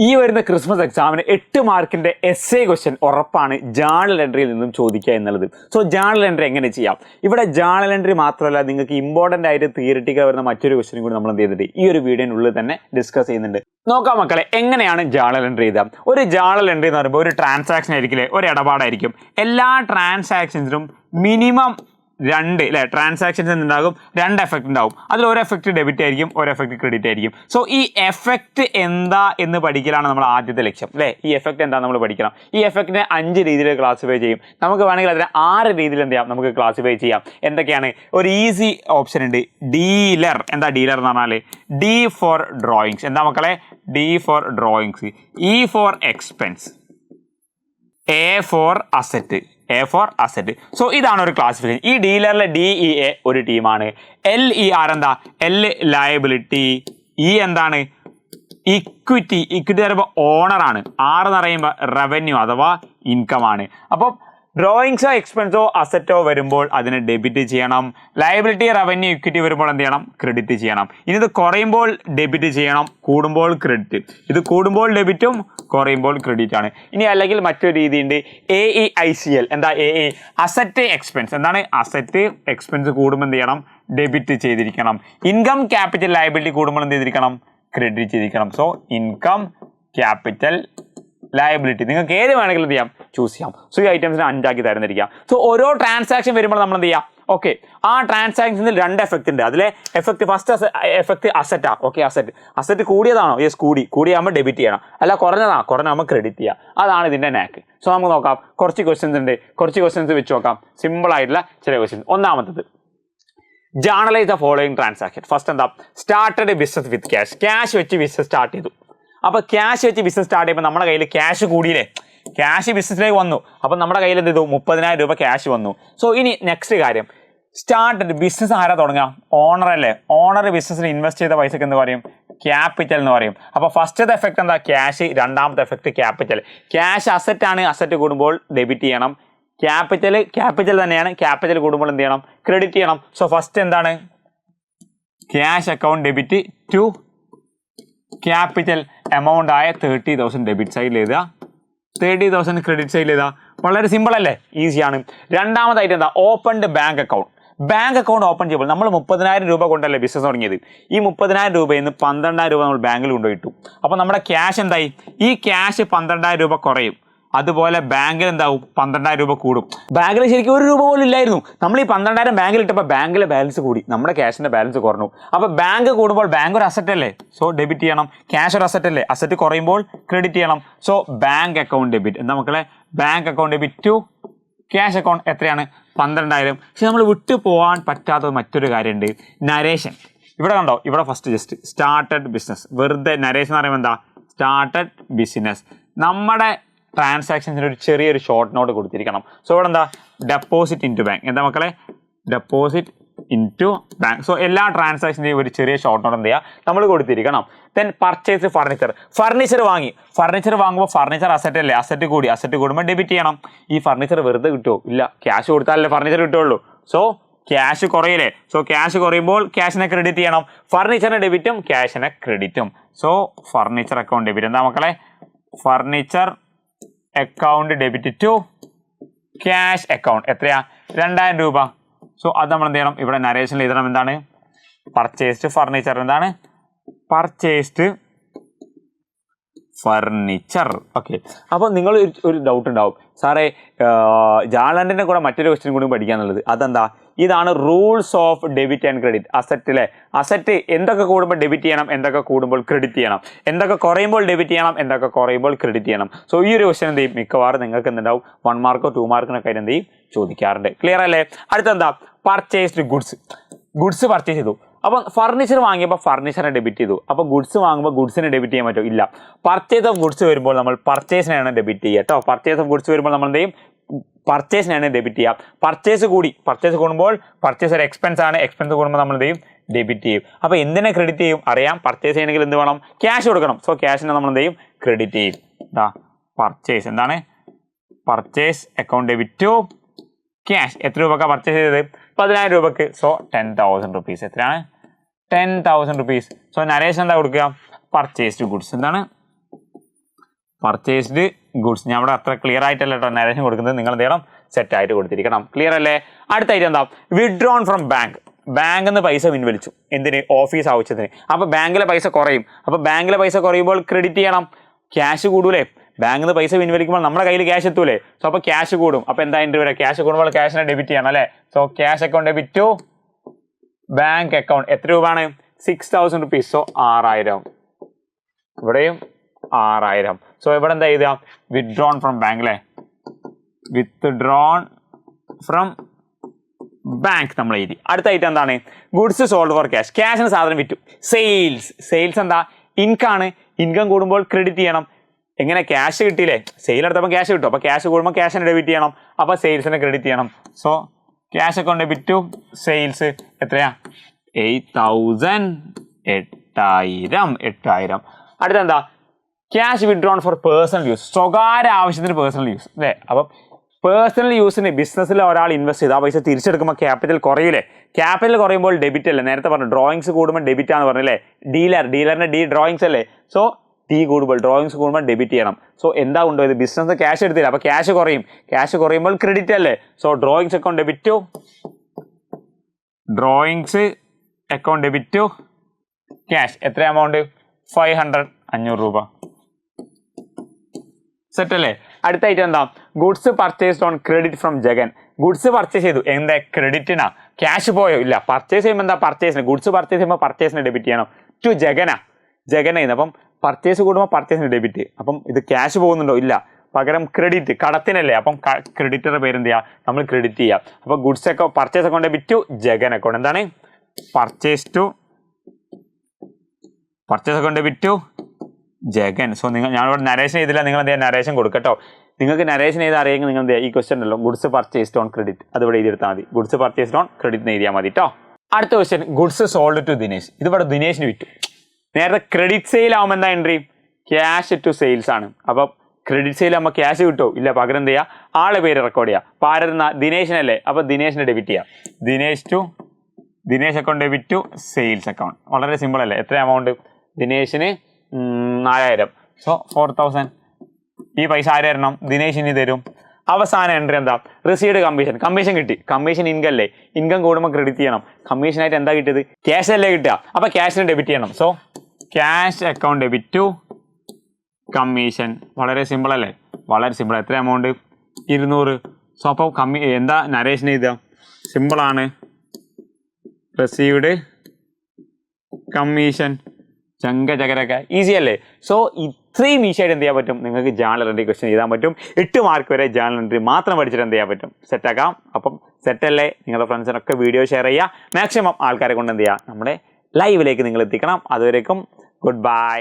ഈ വരുന്ന ക്രിസ്മസ് എക്സാമിന് 8 മാർക്കിന്റെ എസ്സേ ക്വസ്റ്റ്യൻ ഉറപ്പാണ് ജേർണൽ എൻട്രിയിൽ നിന്നും ചോദിക്കുക എന്നുള്ളത്. സോ ജേർണൽ എൻട്രി എങ്ങനെ ചെയ്യാം? ഇവിടെ ജേർണൽ എൻട്രി മാത്രമല്ല, നിങ്ങൾക്ക് ഇമ്പോർട്ടന്റ് ആയിട്ട് തിയറിറ്റിക്കൽ വരുന്ന മറ്റൊരു ക്വസ്റ്റ്യൻ കൂടി നമ്മൾ എന്ത് ചെയ്തിട്ട് ഈ ഒരു വീഡിയോനുള്ളിൽ തന്നെ ഡിസ്കസ് ചെയ്യുന്നുണ്ട്. നോക്കാം മക്കളെ, എങ്ങനെയാണ് ജേർണൽ എൻട്രി ചെയ്താൽ. ഒരു ജേർണൽ എൻട്രി എന്ന് പറയുമ്പോൾ ഒരു ട്രാൻസാക്ഷൻ ആയിരിക്കില്ലേ, ഒരു ഇടപാടായിരിക്കും. എല്ലാ ട്രാൻസാക്ഷൻസിനും മിനിമം 2 അല്ലെ ട്രാൻസാക്ഷൻസ് ഉണ്ടാകും, 2 എഫക്റ്റ് ഉണ്ടാവും. അതിൽ ഒരു എഫക്റ്റ് ഡെബിറ്റ് ആയിരിക്കും, ഒരു എഫക്റ്റ് ക്രെഡിറ്റ് ആയിരിക്കും. സോ ഈ എഫക്റ്റ് എന്താ എന്ന് പഠിക്കലാണ് നമ്മൾ ആദ്യത്തെ ലക്ഷ്യം അല്ലേ. ഈ എഫക്റ്റ് എന്താ നമ്മൾ പഠിക്കണം. ഈ എഫക്റ്റിനെ 5 രീതിയിൽ ക്ലാസിഫൈ ചെയ്യും. നമുക്ക് വേണമെങ്കിൽ അതിനെ 6 രീതിയിൽ എന്ത് ചെയ്യാം, നമുക്ക് ക്ലാസിഫൈ ചെയ്യാം. എന്തൊക്കെയാണ്? ഒരു ഈസി ഓപ്ഷൻ ഉണ്ട്, ഡീലർ. എന്താ ഡീലർ എന്ന് പറഞ്ഞാൽ? D for drawings. എന്താ മക്കളെ? D for drawings. E for expense, A for asset. A for asset. So ഇതാണ് ഒരു ക്ലാസിഫിക്കേഷൻ. ഈ ഡീലറിലെ DEA ഒരു ടീമാണ്. LER എന്താ? L liability. ഇ എന്താണ്? ഇക്വിറ്റി. ഇക്വിറ്റി പറയുമ്പോൾ ഓണറാണ്. R എന്ന് പറയുമ്പോൾ റവന്യൂ അഥവാ ഇൻകം ആണ്. അപ്പോൾ ഡ്രോയിങ്സോ എക്സ്പെൻസോ അസറ്റോ വരുമ്പോൾ അതിനെ ഡെബിറ്റ് ചെയ്യണം. ലയബിലിറ്റി റവന്യൂ ഇക്വിറ്റി വരുമ്പോൾ എന്ത് ചെയ്യണം? ക്രെഡിറ്റ് ചെയ്യണം. ഇനി ഇത് കുറയുമ്പോൾ ഡെബിറ്റ് ചെയ്യണം, കൂടുമ്പോൾ ക്രെഡിറ്റ്. ഇത് കൂടുമ്പോൾ ഡെബിറ്റും കുറയുമ്പോൾ ക്രെഡിറ്റ് ആണ്. ഇനി അല്ലെങ്കിൽ മറ്റൊരു രീതിയുണ്ട്, AEICL. എന്താ AE? Asset expense. എന്താണ്? അസറ്റ് എക്സ്പെൻസ് കൂടുമ്പോൾ എന്ത് ചെയ്യണം? ഡെബിറ്റ് ചെയ്തിരിക്കണം. ഇൻകം ക്യാപിറ്റൽ ലയബിലിറ്റി കൂടുമ്പോൾ എന്ത് ചെയ്തിരിക്കണം? ക്രെഡിറ്റ് ചെയ്തിരിക്കണം. സോ ഇൻകം ക്യാപിറ്റൽ ലയബിലിറ്റി നിങ്ങൾക്ക് ഏത് വേണമെങ്കിലും എന്ത് ചെയ്യാം? ചൂസ് ചെയ്യാം. സോ ഈ ഐറ്റംസിനെ 5 ആക്കി തരുന്നിരിക്കാം. സോ ഓരോ ട്രാൻസാക്ഷൻ വരുമ്പോൾ നമ്മൾ എന്ത് ചെയ്യാം? ഓക്കെ, ആ ട്രാൻസാക്ഷനിൽ 2 എഫക്റ്റ് ഉണ്ട്. അതിലെ എഫക്റ്റ് ഫസ്റ്റ് എഫക്റ്റ് അസറ്റാ. ഓക്കെ, അസറ്റ് കൂടിയതാണോ? യെസ്, കൂടിയാകുമ്പോൾ ഡെബിറ്റ് ചെയ്യണം. അല്ല കുറഞ്ഞതാണോ? കുറഞ്ഞാകുമ്പോൾ ക്രെഡിറ്റ് ചെയ്യാം. അതാണ് ഇതിൻ്റെ നാക്ക്. സോ നമുക്ക് നോക്കാം. കുറച്ച് ക്വസ്റ്റ്യൻസ് ഉണ്ട്, കുറച്ച് ക്വസ്റ്റ്യൻസ് വെച്ച് നോക്കാം. സിമ്പിൾ ആയിട്ടുള്ള ചില ക്വസ്റ്റ്യൻസ്. ഒന്നാമത്തത്, journalise the following transaction. First എന്താ? Started business with cash. Cash വെച്ച് ബിസിനസ് സ്റ്റാർട്ട് ചെയ്തു. അപ്പോൾ ക്യാഷ് വെച്ച് ബിസിനസ് സ്റ്റാർട്ട് ചെയ്യുമ്പോൾ നമ്മുടെ കയ്യിൽ ക്യാഷ് കൂടിയില്ലേ, ക്യാഷ് ബിസിനസ്സിലേക്ക് വന്നു. അപ്പം നമ്മുടെ കയ്യിൽ എന്ത് ചെയ്തു? 30,000 രൂപ ക്യാഷ് വന്നു. സോ ഇനി നെക്സ്റ്റ് കാര്യം, സ്റ്റാർട്ടഡ് ബിസിനസ് ആരാ തുടങ്ങുക? ഓണർ അല്ലേ. ഓണർ ബിസിനസ്സിൽ ഇൻവെസ്റ്റ് ചെയ്ത പൈസക്ക് എന്ത് പറയും? ക്യാപിറ്റൽ എന്ന് പറയും. അപ്പോൾ ഫസ്റ്റത്തെ എഫക്റ്റ് എന്താ? ക്യാഷ്. രണ്ടാമത്തെ എഫക്റ്റ് ക്യാപിറ്റൽ. ക്യാഷ് അസറ്റ് ആണ്, അസറ്റ് കൂടുമ്പോൾ ഡെബിറ്റ് ചെയ്യണം. ക്യാപിറ്റൽ തന്നെയാണ്, ക്യാപിറ്റൽ കൂടുമ്പോൾ എന്ത് ചെയ്യണം? ക്രെഡിറ്റ് ചെയ്യണം. സോ ഫസ്റ്റ് എന്താണ്? Cash account debit to capital amount ആയ 30,000 ഡെബിറ്റ് സൈഡിൽ എഴുതുക, 30,000 ക്രെഡിറ്റ് സൈഡിൽ എഴുതുക. വളരെ സിമ്പിൾ അല്ലേ, ഈസിയാണ്. രണ്ടാമതായിട്ട് എന്താ? Opened bank account. Bank account open ചെയ്യുമ്പോൾ നമ്മൾ 30,000 രൂപ കൊണ്ടല്ലേ ബിസിനസ് തുടങ്ങിയത്. ഈ 30,000 രൂപയിൽ നിന്ന് 12,000 രൂപ നമ്മൾ ബാങ്കിൽ കൊണ്ടുപോയിട്ടു. അപ്പോൾ നമ്മുടെ ക്യാഷ് എന്തായി? ഈ ക്യാഷ് 12,000 രൂപ കുറയും. അതുപോലെ ബാങ്കിൽ എന്താവും? 12,000 രൂപ കൂടും. ബാങ്കിൽ ശരിക്കും 1 രൂപ പോലും ഇല്ലായിരുന്നു. നമ്മൾ ഈ 12,000 ബാങ്കിൽ ഇട്ടപ്പോൾ ബാങ്കിലെ ബാലൻസ് കൂടി, നമ്മുടെ ക്യാഷിന്റെ ബാലൻസ് കുറഞ്ഞു. അപ്പോൾ ബാങ്ക് കൂടുമ്പോൾ ബാങ്ക് ഒരു അസറ്റ് അല്ലേ, സോ ഡെബിറ്റ് ചെയ്യണം. ക്യാഷ് ഒരു അസറ്റ് അല്ലേ, അസറ്റ് കുറയുമ്പോൾ ക്രെഡിറ്റ് ചെയ്യണം. So bank account debit. എന്താ മക്കളെ? Bank account debit to cash account. എത്രയാണ്? 12,000. പക്ഷെ നമ്മൾ വിട്ടു പോകാൻ പറ്റാത്ത മറ്റൊരു കാര്യമുണ്ട്, നരേഷൻ. ഇവിടെ കണ്ടോ? ഇവിടെ ഫസ്റ്റ് ജസ്റ്റ് സ്റ്റാർട്ടഡ് ബിസിനസ്. വെറുതെ നരേഷൻ എന്ന് പറയുമ്പോൾ എന്താ? Started business. നമ്മുടെ ട്രാൻസാക്ഷൻസിന് ഒരു ചെറിയൊരു ഷോർട്ട് നോട്ട് കൊടുത്തിരിക്കണം. സോ ഇവിടെ എന്താ? Deposit into bank. എന്താ മക്കളെ? Deposit into bank. So എല്ലാ ട്രാൻസാക്ഷൻ്റെയും ഒരു ചെറിയ ഷോർട്ട് നോട്ട് എന്ത് ചെയ്യുക? നമ്മൾ കൊടുത്തിരിക്കണം. Then purchase furniture. ഫർണിച്ചർ വാങ്ങുമ്പോൾ ഫർണിച്ചർ അസറ്റ് അല്ലേ, അസറ്റ് കൂടുമ്പോൾ ഡെബിറ്റ് ചെയ്യണം. ഈ ഫർണിച്ചർ വെറുതെ കിട്ടുമോ? ഇല്ല, ക്യാഷ് കൊടുത്താലല്ലേ ഫർണിച്ചർ കിട്ടുള്ളൂ. സോ ക്യാഷ് കുറയില്ലേ, സോ ക്യാഷ് കുറയുമ്പോൾ ക്യാഷിനെ ക്രെഡിറ്റ് ചെയ്യണം. ഫർണിച്ചറിനെ ഡെബിറ്റും ക്യാഷിനെ ക്രെഡിറ്റും. So furniture account debit. എന്താ മക്കളെ? Furniture account debit to cash account. എത്രയാ? 2,000 രൂപ. സോ അത് നമ്മൾ എന്ത് ചെയ്യണം? ഇവിടെ നരേഷനിൽ എഴുതണം. എന്താണ്? Purchased furniture. എന്താണ്? Purchased furniture. ഓക്കെ, അപ്പോൾ നിങ്ങൾ ഒരു ഡൗട്ട് ഉണ്ടാവും, സാറേ ജേർണലിൻ്റെ കൂടെ മറ്റൊരു ക്വസ്റ്റ്യൻ കൂടി പഠിക്കാന്നുള്ളത്. അതെന്താ? ഇതാണ് rules of debit and credit. അസറ്റിലെ അസറ്റ് എന്തൊക്കെ കൂടുമ്പോൾ ഡെബിറ്റ് ചെയ്യണം, എന്തൊക്കെ കൂടുമ്പോൾ ക്രെഡിറ്റ് ചെയ്യണം, എന്തൊക്കെ കുറയുമ്പോൾ ഡെബിറ്റ് ചെയ്യണം, എന്തൊക്കെ കുറയുമ്പോൾ ക്രെഡിറ്റ് ചെയ്യണം. സോ ഈ ഒരു ക്വസ്റ്റ്യൻ എന്ത് ചെയ്യും? മിക്കവാറും നിങ്ങൾക്ക് എന്തുണ്ടാവും? 1 മാർക്കോ 2 മാർക്കിനൊക്കെ എന്ത് ചെയ്യും? ചോദിക്കാറുണ്ട്. ക്ലിയർ അല്ലേ? അടുത്തെന്താ? പർച്ചേസ്ഡ് ഗുഡ്സ് പർച്ചേസ് ചെയ്തു. അപ്പം ഫർണിച്ചർ വാങ്ങിയപ്പോൾ ഫർണിച്ചറിനെ ഡെബിറ്റ് ചെയ്തു. അപ്പോൾ ഗുഡ്സ് വാങ്ങുമ്പോൾ ഗുഡ്സിനെ ഡെബിറ്റ് ചെയ്യാൻ പറ്റുമോ? ഇല്ല. പർച്ചേസ് ഓഫ് ഗുഡ്സ് വരുമ്പോൾ നമ്മൾ പർച്ചേസിനെയാണ് ഡെബിറ്റ് ചെയ്യുക കേട്ടോ. പർച്ചേസ് ഓഫ് ഗുഡ്സ് വരുമ്പോൾ നമ്മൾ എന്ത് ചെയ്യും? പർച്ചേസിനാണ് ഡെബിറ്റ് ചെയ്യുക. പർച്ചേസ് കൂടുമ്പോൾ പർച്ചേസ് ഒരു എക്സ്പെൻസ് ആണ്, എക്സ്പെൻസ് കൂടുമ്പോൾ നമ്മൾ എന്ത് ചെയ്യും? ഡെബിറ്റ് ചെയ്യും. അപ്പോൾ എന്തിനെ ക്രെഡിറ്റ് ചെയ്യും? അറിയാം, പർച്ചേസ് ചെയ്യണമെങ്കിൽ എന്ത് വേണം? ക്യാഷ് കൊടുക്കണം. സോ ക്യാഷിനെ നമ്മൾ എന്ത് ചെയ്യും? ക്രെഡിറ്റ് ചെയ്യും. എന്താ? പർച്ചേസ്. എന്താണ്? Purchase account debit to cash. എത്ര രൂപക്കാണ് പർച്ചേസ് ചെയ്തത്? 10,000 രൂപക്ക്. So 10,000 rupees. എത്രയാണ്? 10,000 റുപ്പീസ്. സോ നരേഷൻ എന്താ കൊടുക്കുക? Purchased goods. എന്താണ്? Purchased goods. ഞാൻ അവിടെ അത്ര ക്ലിയർ ആയിട്ടല്ല കേട്ടോ നരേഷൻ കൊടുക്കുന്നത്, നിങ്ങൾ എന്ത് ചെയ്യണം, സെറ്റ് ആയിട്ട് കൊടുത്തിരിക്കണം. ക്ലിയർ അല്ലേ? അടുത്തായിട്ട് എന്താ, വിഡ്രോൺ ഫ്രം ബാങ്ക്. ബാങ്കിൽ നിന്ന് പൈസ പിൻവലിച്ചു, എന്തിന്, ഓഫീസ് ആവശ്യത്തിന്. അപ്പോൾ ബാങ്കിലെ പൈസ കുറയും. അപ്പോൾ ബാങ്കിലെ പൈസ കുറയുമ്പോൾ ക്രെഡിറ്റ് ചെയ്യണം, ക്യാഷ് കൂടൂലേ. ബാങ്കിൽ നിന്ന് പൈസ പിൻവലിക്കുമ്പോൾ നമ്മുടെ കയ്യിൽ ക്യാഷ് എത്തൂലേ. സോ അപ്പോൾ ക്യാഷ് കൂടും. അപ്പോൾ എന്താ എൻ്റെ വരെ, ക്യാഷ് കൂടുമ്പോൾ ക്യാഷിനെ ഡെബിറ്റ് ചെയ്യണം അല്ലേ. So cash account debit to bank account. എത്ര രൂപയാണ്, 6000 rupees. സോ 6000. ഇവിടെയും 6000. സോ ഇവിടെ എന്താ എഴുതാം, വിത്ഡ്രോൺ ഫ്രം ബാങ്ക് അല്ലേ, വിത്ഡ്രോൺ ഫ്രം ബാങ്ക് നമ്മൾ എഴുതി. അടുത്തായിട്ട് എന്താണ്, ഗുഡ്സ് സോൾഡ് ഫോർ ക്യാഷ്. ക്യാഷിന് സാധനം വിറ്റു. സെയിൽസ്. സെയിൽസ് എന്താ, ഇൻകാണ്. ഇൻകം കൂടുമ്പോൾ ക്രെഡിറ്റ് ചെയ്യണം. എങ്ങനെ, ക്യാഷ് കിട്ടിയില്ലേ, സെയിൽ എടുത്തപ്പോൾ ക്യാഷ് കിട്ടും. അപ്പോൾ ക്യാഷ് കൂടുമ്പോൾ ക്യാഷിനെ ഡെബിറ്റ് ചെയ്യണം. അപ്പോൾ സെയിൽസിനെ ക്രെഡിറ്റ് ചെയ്യണം. So cash account debit to sales. എത്രയാ, 8000. 8000. അടുത്തെന്താ, cash withdrawn for personal use. സ്വകാര്യ ആവശ്യത്തിന് പേഴ്സണൽ യൂസ് അല്ലേ. അപ്പം പേഴ്സണൽ യൂസിന് ബിസിനസ്സിൽ ഒരാൾ ഇൻവെസ്റ്റ് ചെയ്ത് ആ പൈസ തിരിച്ചെടുക്കുമ്പോൾ ക്യാപിറ്റൽ കുറയില്ലേ. ക്യാപിറ്റൽ കുറയുമ്പോൾ ഡെബിറ്റ് അല്ലേ. നേരത്തെ പറഞ്ഞു ഡ്രോയിങ്സ് കൂടുമ്പോൾ ഡെബിറ്റ് ആണെന്ന് പറഞ്ഞല്ലേ. ഡീലറിന്റെ ഡി ഡ്രോയിങ്സ് അല്ലേ. സോ ഡി കൂടുമ്പോൾ ഡ്രോയിങ്സ് കൂടുമ്പോൾ ഡെബിറ്റ് ചെയ്യണം. സോ എന്താ ഉണ്ടോ, ഇത് ബിസിനസ് ക്യാഷ് എടുത്തില്ല, അപ്പോൾ ക്യാഷ് കുറയും. ക്യാഷ് കുറയുമ്പോൾ ക്രെഡിറ്റ് അല്ലേ. So drawings account debit to drawings account debit to cash. എത്ര എമൗണ്ട്, 500. 500 രൂപ. സെറ്റ് അല്ലേ. അടുത്തായിട്ട് എന്താ, goods purchased on credit from Jagan. Goods purchase ചെയ്തു, എന്താ, ക്രെഡിറ്റിനാ. ക്യാഷ് പോയോ, ഇല്ല. പർച്ചേസ് ചെയ്യുമ്പോൾ എന്താ, പർച്ചേസിന്. ഗുഡ്സ് പർച്ചേസ് ചെയ്യുമ്പോൾ പർച്ചേസിന് ഡെബിറ്റ് ചെയ്യണം ടു ജഗനാ. ജഗനായിരുന്നു. അപ്പം പർച്ചേസ് കൂടുമ്പോൾ പർച്ചേസിന് ഡെബിറ്റ്. അപ്പം ഇത് ക്യാഷ് പോകുന്നുണ്ടോ, ഇല്ല. പകരം ക്രെഡിറ്റ്, കടത്തിനല്ലേ. അപ്പം ക്രെഡിറ്ററുടെ പേര് എന്ത് ചെയ്യുക, നമ്മൾ ക്രെഡിറ്റ് ചെയ്യുക. അപ്പോൾ ഗുഡ്സ് ഒക്കെ purchase account debit to Jagan account. എന്താണ്, purchase account debit to Jagan. So ഞാനിവിടെ നരേഷൻ ചെയ്തില്ല, നിങ്ങൾ എന്ത് ചെയ്യുക, നരേഷൻ കൊടുക്കട്ടോ. നിങ്ങൾക്ക് നരേഷൻ ചെയ്ത് അറിയെങ്കിൽ നിങ്ങൾ എന്ത് ചെയ്യുക, ഈ ക്വസ്റ്റൻ ഉണ്ടല്ലോ, ഗുഡ്സ് പർച്ചേസ്ഡ് ഓൺ ക്രെഡിറ്റ്, അതിവിടെ എഴുതിയെടുത്താൽ മതി. ഗുഡ്സ് പർച്ചേസ്ഡ് ഓൺ ക്രെഡിറ്റ് എഴുതിയാൽ മതി കേട്ടോ. അടുത്ത question, goods sold to Dinesh. ഇതിവിടെ ദിനേശിന് വിറ്റു. നേരത്തെ ക്രെഡിറ്റ് സെയിൽ ആകുമ്പോൾ എന്താ എൻട്രി, ക്യാഷ് ടു സെയിൽസ് ആണ്. അപ്പം ക്രെഡിറ്റ് സെയിൽ ആകുമ്പോൾ ക്യാഷ് കിട്ടുമോ, ഇല്ല. പകരം എന്ത് ചെയ്യുക, ആളെ പേര് റെക്കോർഡ് ചെയ്യുക. അപ്പോൾ ആരെന്ന, ദിനേശിനല്ലേ. അപ്പോൾ ദിനേശിനെ ഡെബിറ്റ് ചെയ്യുക. Dinesh account debit to sales account. വളരെ സിമ്പിൾ അല്ലേ. എത്ര എമൗണ്ട്, ദിനേശിന് 4000. സോ 4000. ഈ പൈസ ആര് തരണം, ദിനേശിന് തരും. അവസാന എൻട്രി എന്താ, റിസീവ്ഡ് കമ്മീഷൻ. കമ്മീഷൻ കിട്ടി. കമ്മീഷൻ ഇൻകം അല്ലേ. ഇൻകം കൂടുമ്പോൾ ക്രെഡിറ്റ് ചെയ്യണം. കമ്മീഷനായിട്ട് എന്താ കിട്ടിയത്, ക്യാഷ് അല്ലേ കിട്ടുക. അപ്പോൾ ക്യാഷിന് ഡെബിറ്റ് ചെയ്യണം. So cash account debit to commission. വളരെ സിമ്പിൾ അല്ലേ, വളരെ സിമ്പിൾ. എത്ര എമൗണ്ട്, 200. സോ അപ്പോൾ എന്താ നരേഷൻ എഴുതുക, സിമ്പിളാണ്, റിസീവ്ഡ് കമ്മീഷൻ. ചങ്കചകരൊക്കെ ഈസി അല്ലേ. സോ ഇത്രയും ഈസി ആയിട്ട് എന്ത് ചെയ്യാൻ പറ്റും, നിങ്ങൾക്ക് ജേണൽ എൻട്രി ക്വസ്റ്റ്യൻ എഴുതാൻ പറ്റും. 8 മാർക്ക് വരെ ജേണൽ എൻട്രി മാത്രം പഠിച്ചിട്ട് എന്ത് ചെയ്യാൻ പറ്റും, സെറ്റാക്കാം. അപ്പം സെറ്റല്ലേ, നിങ്ങളുടെ ഫ്രണ്ട്സിനൊക്കെ വീഡിയോ ഷെയർ ചെയ്യുക. മാക്സിമം ആൾക്കാരെ കൊണ്ട് എന്ത് ചെയ്യുക, നമ്മുടെ ലൈവിലേക്ക് നിങ്ങൾ എത്തിക്കണം. അതുവരേക്കും ഗുഡ് ബൈ.